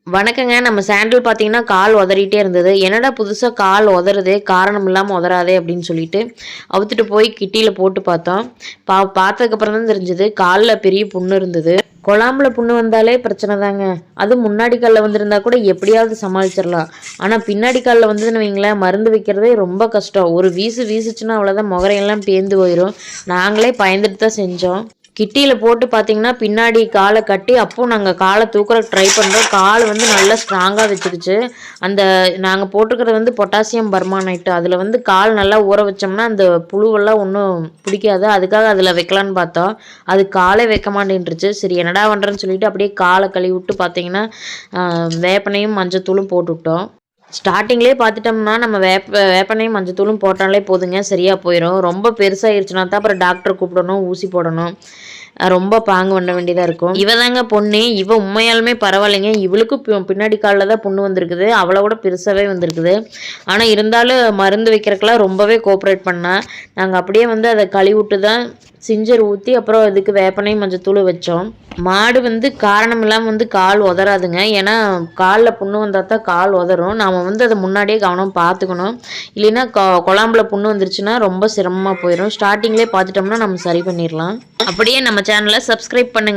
வணக்கங்க. நம்ம சாண்டில் பார்த்தீங்கன்னா, கால் உதறிட்டே இருந்தது. என்னடா புதுசா கால் உதறுதே, காரணம் இல்லாம உதறாதே அப்படின்னு சொல்லிட்டு, அவுத்துட்டு போய் கிட்டியில போட்டு பார்த்தோம். பார்த்ததுக்கப்புறம் தான் தெரிஞ்சது, கால்ல பெரிய புண்ணு இருந்தது. குழாம்புல புண்ணு வந்தாலே பிரச்சனை தாங்க. அதுவும் முன்னாடி கால்ல வந்திருந்தா கூட எப்படியாவது சமாளிச்சிரலாம். ஆனா பின்னாடி கால்ல வந்ததுன்னு வைங்களேன், மருந்து வைக்கிறதே ரொம்ப கஷ்டம். ஒரு வீசு வீசுச்சுன்னா அவ்வளோதான் முகரையெல்லாம் பேந்து போயிரும். நாங்களே பயந்துட்டு தான் செஞ்சோம். கிட்டியில போட்டு பார்த்தீங்கன்னா, பின்னாடி கால கட்டி அப்பவும் நாங்க கால தூக்குறக்கு ட்ரை பண்றோம். கால் வந்து நல்லா ஸ்ட்ராங்கா வச்சுக்கிச்சு. அந்த நாங்க போட்டிருக்கிறது வந்து பொட்டாசியம் பர்மானேட். அதில வந்து கால் நல்லா ஊற வச்சோம்னா, அந்த புழுவெல்லாம் ஒண்ணும் பிடிக்காது. அதுக்காக அதில வைக்கலான்னு பார்த்தோம். அது காலே வைக்க மாட்டேன்ருச்சு. சரி என்னடா பண்றேன்னு சொல்லிட்டு அப்படியே கால கழுவி விட்டு பார்த்தீங்கன்னா, வேப்பெண்ணெயும் மஞ்சத்தூளும் போட்டுவிட்டோம். ஸ்டார்ட்டிங்லேயே பார்த்துட்டோம்னா, நம்ம வேப்பெண்ணெயும் மஞ்சத்தூளும் போட்டாலே போதுங்க, சரியா போயிரும். ரொம்ப பெருசாயிருச்சுனா தான் அப்புறம் டாக்டர கூப்பிடணும், ஊசி போடணும். ரொம்ப பாங்கு பண்ண வேண்டியதா இருக்கும். இவ தாங்க பொண்ணு. இவ உண்மையாலுமே பரவாயில்லைங்க. இவளுக்கும் பின்னாடி கால்ல தான் புண்ணு வந்திருக்குது. அவள விட பெருசாவே வந்திருக்குது. ஆனா இருந்தாலும் மருந்து வைக்கிறதுக்கெல்லாம் ரொம்பவே கோஆப்ரேட் பண்ணா. நாங்க அப்படியே வந்து அத கழுவிவுட்டு தான் சிஞ்சர் ஊத்தி அப்புறம் இதுக்கு வேப்பெண்ணெய் மஞ்சத்தூள் வச்சோம். மாடு வந்து காரணம் இல்லாம வந்து கால் உதறாதுங்க. ஏன்னா கால்ல புண்ணு வந்தா தான் கால் உதறும். நாம வந்து அத முன்னாடியே கவனமா பார்த்துக்கணும். இல்லைன்னா குழாம்புல புண்ணு வந்துருச்சுன்னா ரொம்ப சிரமமா போயிரும். ஸ்டார்ட்டிங்லேயே பார்த்துட்டோம்னா நம்ம சரி பண்ணிரலாம். அப்படியே நம்ம சேனலை சப்ஸ்கிரைப் பண்ணுங்க.